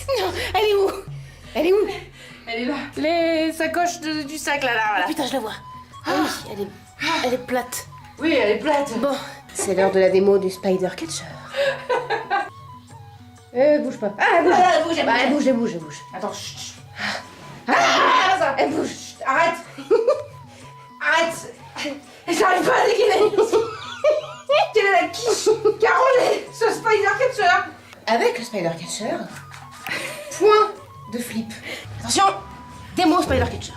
Non, elle est où? Elle est où? Elle est là. Les sacoches du sac là, voilà. Putain, je la vois. Ah oui, elle est plate. Oui, elle est plate. Bon, c'est l'heure de la démo du Spider Catcher. Bouge pas. Ah, bouge. Elle bouge. Attends, chut. Elle bouge. Chut, arrête. Arrête. J'arrive pas à dégainer. Quelle est la quiche qu'a rôlé ce Spider Catcher? Avec le Spider Catcher, point de flip. Attention, démo Spider Catcher.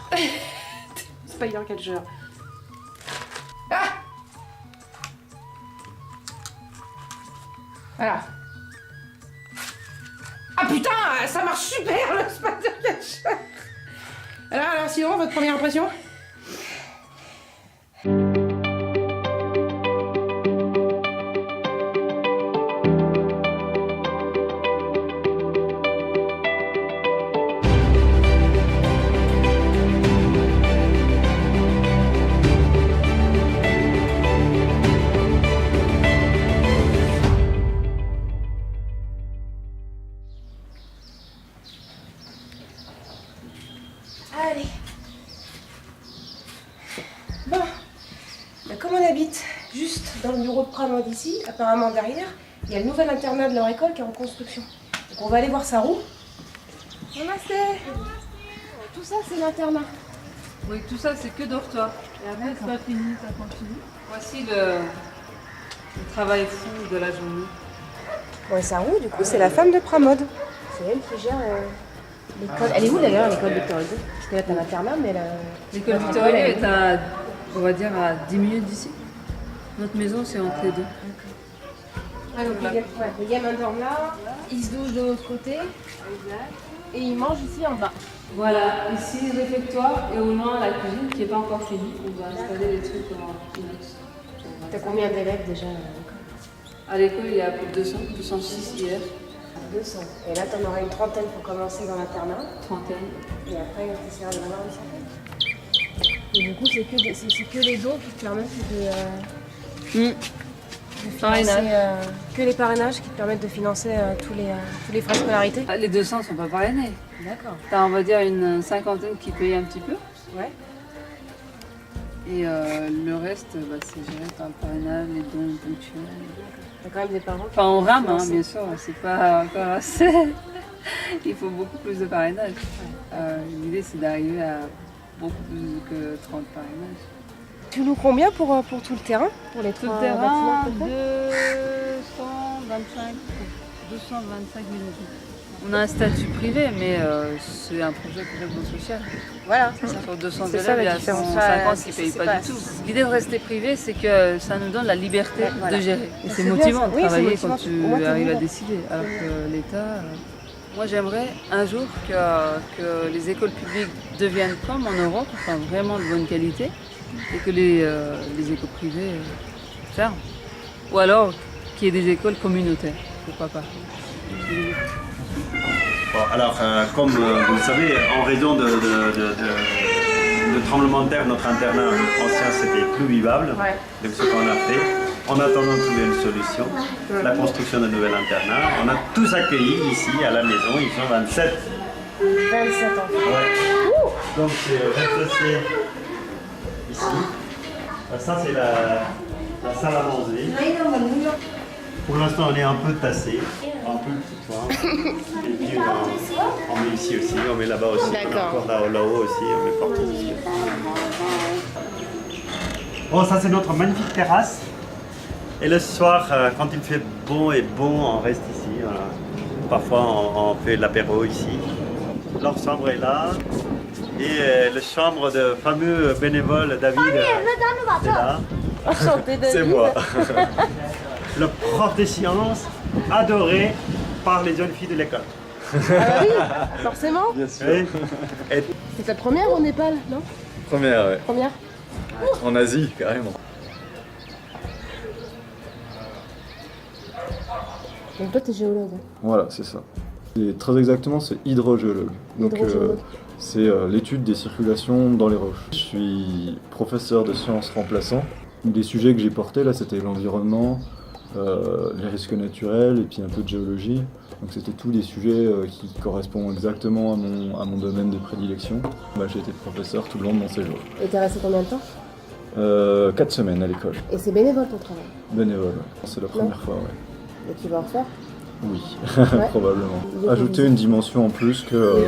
Spider Catcher. Ah. Voilà. Ah putain, ça marche super le Spider Catcher. Alors sinon, votre première impression? Allez. Bon, bah, comme on habite juste dans le bureau de Pramod ici, apparemment derrière, il y a le nouvel internat de leur école qui est en construction. Donc on va aller voir sa roue. Tout ça c'est l'internat. Oui, tout ça c'est que dortoir. Et après c'est pas fini, ça continue. Voici le travail fou de la journée. Ouais, sa roue, du coup, c'est la femme de Pramod. C'est elle qui gère l'école. Elle est où d'ailleurs l'école Victor Hugo? Parce que là t'as l'internat, mais là. L'école Victor Hugo est à, on va dire, à 10 minutes d'ici. Notre maison c'est entre les deux. Ah, donc les gamins dorment là, ils se douchent de l'autre côté. Et ils mangent ici en bas. Voilà, ici le réfectoire et au loin la cuisine qui n'est pas encore finie. On va installer les trucs en inox. T'as combien d'élèves déjà À l'école il y a plus de 200, 206 hier. 200. Et là t'en auras une trentaine pour commencer dans l'internat. Trentaine. Et après tu essaieras d'en avoir une centaine. Et du coup c'est que les dons qui te permettent de financer, que les parrainages qui te permettent de financer tous les frais de scolarité. Ah, les 200 ne sont pas parrainés. D'accord. T'as on va dire une cinquantaine qui paye un petit peu. Ouais. Et le reste, c'est géré par le parrainage, les dons ponctuels. T'as quand même des parents. Enfin, on rame, hein, bien sûr, c'est pas encore assez. Il faut beaucoup plus de parrainage. L'idée, c'est d'arriver à beaucoup plus que 30 parrainages. Tu loues combien pour tout le terrain? Pour les Tout trois le terrain, bâtiments, à peu près 225 000 euros. On a un statut privé, mais c'est un projet complètement social. Voilà, c'est ça. Sur 200 C'est ça, élèves, il y la a différence. 150 qui ne C'est payent pas- pas du tout. L'idée de rester privé, c'est que ça nous donne la liberté Voilà. de gérer. Et c'est C'est bien, motivant ça. de Oui, c'est travailler motivant. quand Au moins, tu t'es arrives à libre. décider. Alors que l'État... Moi, j'aimerais un jour que les écoles publiques deviennent comme en Europe, enfin vraiment de bonne qualité, et que les écoles privées ferment. Ou alors qu'il y ait des écoles communautaires, pourquoi pas. Bon, alors, comme vous le savez, en raison de tremblement de terre, notre internat ancien, c'était plus vivable. Ouais. Donc, ce qu'on a fait, en attendant de trouver une solution, la construction d'un nouvel internat, on a tous accueilli ici, à la maison, ils sont 27. 27 ans. Ouais. Donc, c'est rez-de-chaussée ici. Ça, c'est la salle à manger. Pour l'instant, on est un peu tassé, un peu toutefois. Et puis, on met ici aussi, on met là-bas aussi. D'accord. Encore là-haut aussi, on met partout ici. Bon, ça, c'est notre magnifique terrasse. Et le soir, quand il fait beau et bon, on reste ici. Voilà. Parfois, on fait l'apéro ici. Leur chambre est là. Et la chambre de fameux bénévole David est là. Enchanté de C'est moi. Le prof de sciences adoré par les jeunes filles de l'école. Ah bah oui, forcément. Bien sûr. Oui. Et C'est ta première au Népal, non? Première, ouais. Première? En Asie, carrément. Donc toi t'es géologue. Voilà, c'est ça. Et très exactement, c'est hydrogéologue. Donc, Hydrogéologue. c'est l'étude des circulations dans les roches. Je suis professeur de sciences remplaçant. Des sujets que j'ai portés là, c'était l'environnement, les risques naturels et puis un peu de géologie. Donc c'était tous des sujets qui correspondent exactement à mon domaine de prédilection. J'ai été professeur tout le long de mon séjour. Et t'es resté combien de temps? 4 semaines à l'école. Et c'est bénévole ton travail? Bénévole, ouais. C'est la première fois, ouais. Et tu vas en refaire? Oui, Ouais. probablement. Vous Ajouter une dimension en plus que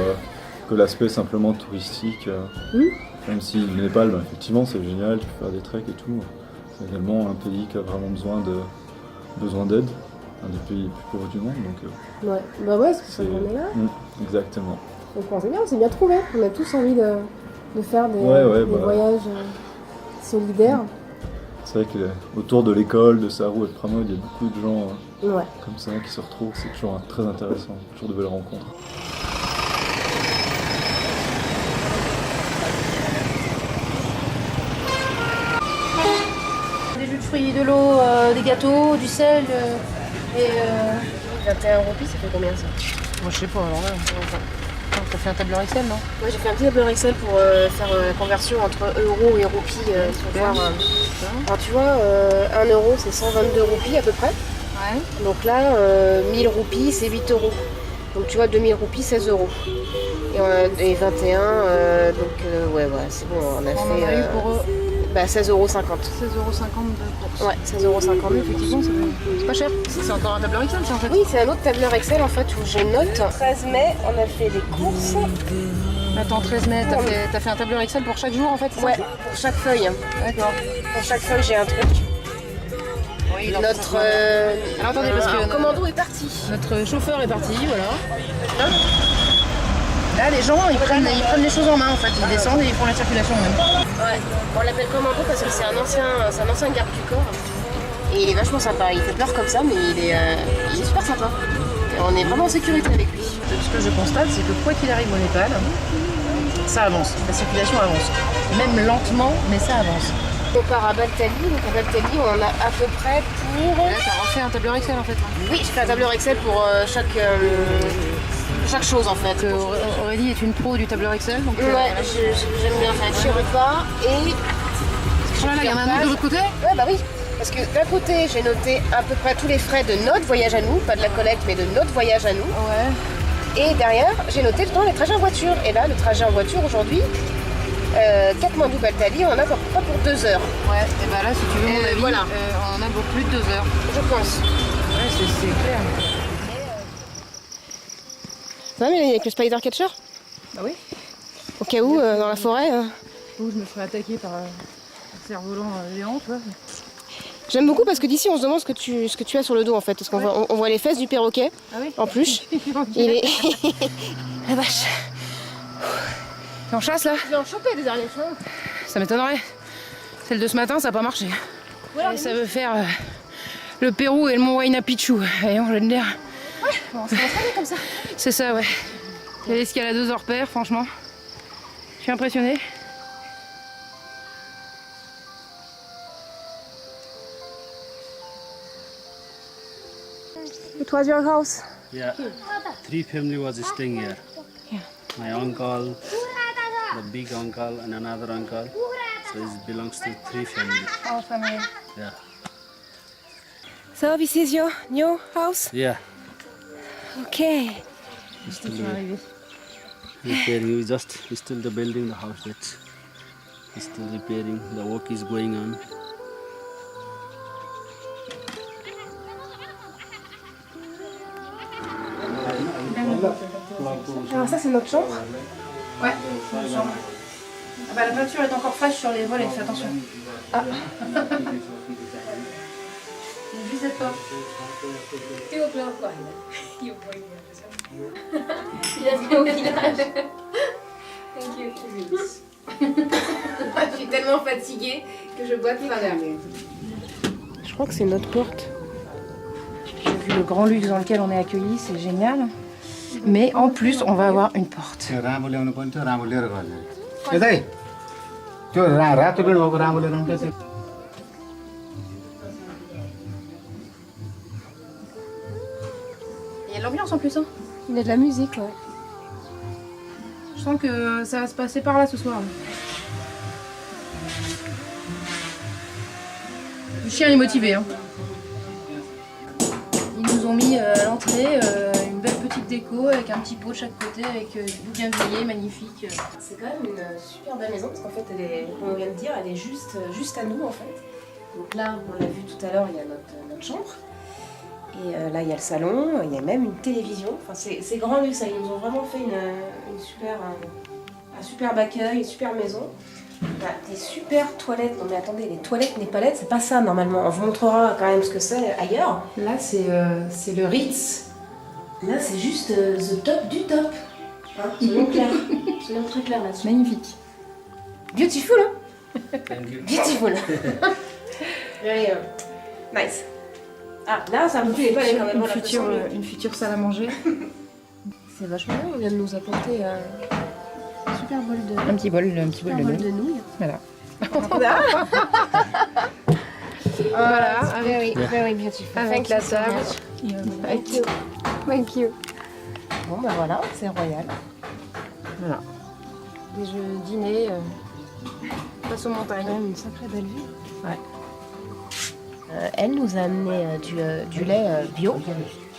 l'aspect simplement touristique. Même si le Népal, effectivement, c'est génial, tu peux faire des treks et tout. C'est également un pays qui a vraiment besoin d'aide. Un des pays les plus pauvres du monde, donc Ouais, bah ouais, c'est pour ça qu'on est là. Exactement. Donc on s'est bien trouvé. On a tous envie de faire des voyages solidaires. C'est vrai qu'autour de l'école, de Sarou et de Pramod, il y a beaucoup de gens Ouais. comme ça qui se retrouvent. C'est toujours très intéressant, toujours de belles rencontres. Des jus de fruits, de l'eau, des gâteaux, du sel et 21 roupies, ça fait combien ça? moi je sais pas alors là. T'as fait un tableur Excel non? Moi j'ai fait un petit tableur Excel pour faire la conversion entre euros et roupies. Pour voir, alors tu vois, 1 euro c'est 122 roupies à peu près. Ouais. Donc là, 1000 roupies c'est 8 euros. Donc tu vois, 2000 roupies, 16 euros. Et 21, ouais, c'est bon, on a On fait en a eu pour 16,50 euros. 16,50 € de course. Ouais, 16,50 euros. Oui, effectivement, c'est pas cher. C'est encore un tableur Excel ça en fait. Oui, c'est un autre tableur Excel en fait où je note. 13 mai, on a fait des courses. Attends, 13 mai, t'as fait un tableur Excel pour chaque jour en fait? C'est Ouais, ça pour chaque feuille. D'accord. Pour chaque feuille, j'ai un truc. Oui, Notre alors attendez, parce que commando est parti. notre chauffeur est parti, voilà. Là, les gens, ils prennent les choses en main en fait. Ils descendent et ils font la circulation même. Ouais, on l'appelle commando parce que c'est un ancien garde du corps. Et il est vachement sympa. Il fait peur comme ça, mais il est super sympa. Et on est vraiment en sécurité avec lui. Ce que je constate, c'est que quoi qu'il arrive au Népal, ça avance. La circulation avance. Même lentement, mais ça avance. On part à Baltali. Donc à Baltali, on en a à peu près pour... Là, t'as refait un tableur Excel en fait. Oui, je fais un tableur Excel pour chaque chose en fait. Aurélie est une pro du tableur Excel. Donc, Ouais, j'aime bien faire chez repas et... Oh là là, il y en a un autre de l'autre côté? Ouais, bah oui. Parce que d'un côté, j'ai noté à peu près tous les frais de notre voyage à nous, pas de la collecte, mais de notre voyage à nous. Ouais. Et derrière, j'ai noté dedans les trajets en voiture. Et là, le trajet en voiture aujourd'hui, Katmandou-Baltali, on en a pour 2 heures. Ouais, et bah là, si tu veux mon avis, voilà. on en a pour plus de 2 heures. Je pense. Ouais, c'est clair. Ça va, Mélanie, avec le spider catcher? Bah oui. Au cas où, dans la forêt. Où je me ferais attaquer par un cerf-volant géant, tu vois. J'aime beaucoup parce que d'ici, on se demande ce que tu as sur le dos en fait. Parce qu'on voit, on voit les fesses du perroquet. Ah oui. En plus. Il est... La vache. T'es en chasse là? Je vais en choper des araignées. Ça m'étonnerait. Celle de ce matin, ça n'a pas marché. Et ça veut faire le Pérou et le mont Huayna Picchu. Voyons, je vais te dire. Ouais, bon, ça va très bien comme ça. C'est ça, ouais. Il y a l'escaladeuse hors pair, franchement. Je suis impressionnée. It was your house. Yeah, 3 families was staying here. Yeah. My uncle, the big uncle, and another uncle. So it belongs to 3 families. Oh, famille. Yeah. So this is your new house? Yeah. Okay. Still repairing. We still the building the house. That's still repairing. The work is going on. Alors ça, c'est notre chambre. Ouais, c'est la chambre. Ah bah, la peinture est encore fraîche sur les volets, fais attention. Ah. Juste cette porte. Il a fait au village. Thank you. Je suis tellement fatiguée que je bois de travers. Je crois que c'est notre porte. J'ai vu le grand luxe dans lequel on est accueillis, c'est génial. Mais en plus, on va avoir une porte. Il y a de l'ambiance en plus, hein. Il y a de la musique, ouais. Je sens que ça va se passer par là ce soir. Le chien est motivé, hein. Ils nous ont mis à l'entrée une belle petite déco avec un petit pot de chaque côté avec du bougainvillier magnifique. C'est quand même une super belle maison parce qu'en fait, elle est, comme on vient de dire, elle est juste à nous en fait. Donc là, on l'a vu tout à l'heure, il y a notre chambre. Et là, il y a le salon, il y a même une télévision. Enfin, c'est grand luxe, ça. Ils nous ont vraiment fait un superbe accueil, une super maison. Des super toilettes. Non mais attendez, les toilettes Népalaises, c'est pas ça normalement. On vous montrera quand même ce que c'est ailleurs. Là, c'est le Ritz. Là, c'est juste the top du top. Hein, soyons clairs. Soyons très clairs là-dessus. Magnifique. Beautiful, hein? Thank you. Beautiful. Very nice. Ah, là, ça me plaît pas quand même. Une future salle à manger. C'est vachement bien. On vient de nous apporter un super bol de. Un petit bol de nouilles. Voilà. Voilà, very, very beautiful. Avec la table. Thank you. Thank you. Bon, ben voilà, c'est royal. Voilà. Des jeux dîner Face aux montagnes. quand même une sacrée belle vue. Ouais. Elle nous a amené du lait bio.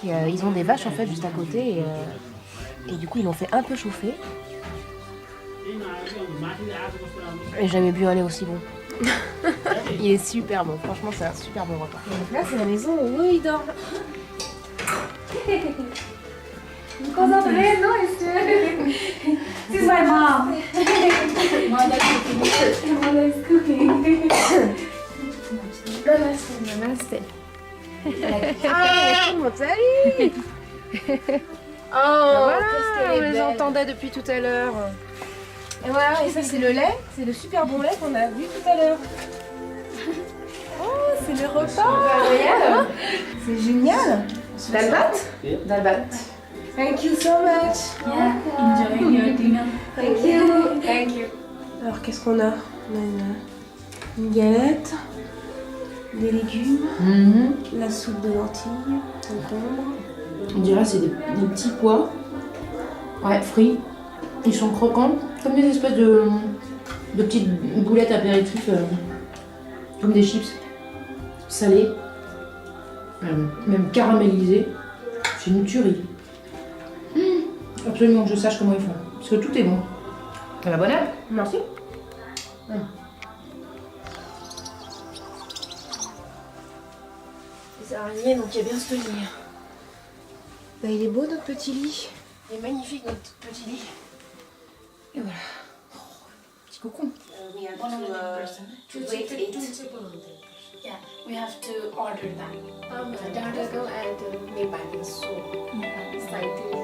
Et, ils ont des vaches en fait juste à côté et du coup ils l'ont fait un peu chauffer. J'ai jamais bu un lait aussi bon. Il est super bon, franchement c'est un super bon repas. Donc là c'est la maison où ils dorment. This is my mom. Mother is cooking. Namaste. Ah, salut. Oh, Voilà, qu'est-ce qu'elle on est les belle. entendait depuis tout à l'heure. Et voilà, et ça c'est le lait, c'est le super bon lait qu'on a vu tout à l'heure. Oh, c'est le repas. C'est génial. Dalbat? Dalbat. Thank you so much. Yeah, enjoying your dinner. Thank you. Thank you. Alors qu'est-ce qu'on a? On a une galette, des légumes, la soupe de lentilles, concombre. On dirait que c'est des petits pois. Ouais, frits. Ils sont croquants, comme des espèces de petites boulettes apéritifs, comme des chips. Salés, même caramélisés. C'est une tuerie. Absolument que je sache comment ils font. Parce que tout est bon. À la bonne heure. Merci. Les araignées, donc il y a bien ce lit. Bah, il est beau notre petit lit. Il est magnifique notre petit lit. Et voilà. Petit cocon. We have to wait it. Yeah, we have to order that. Daredevil and Nepalese soup. Slightly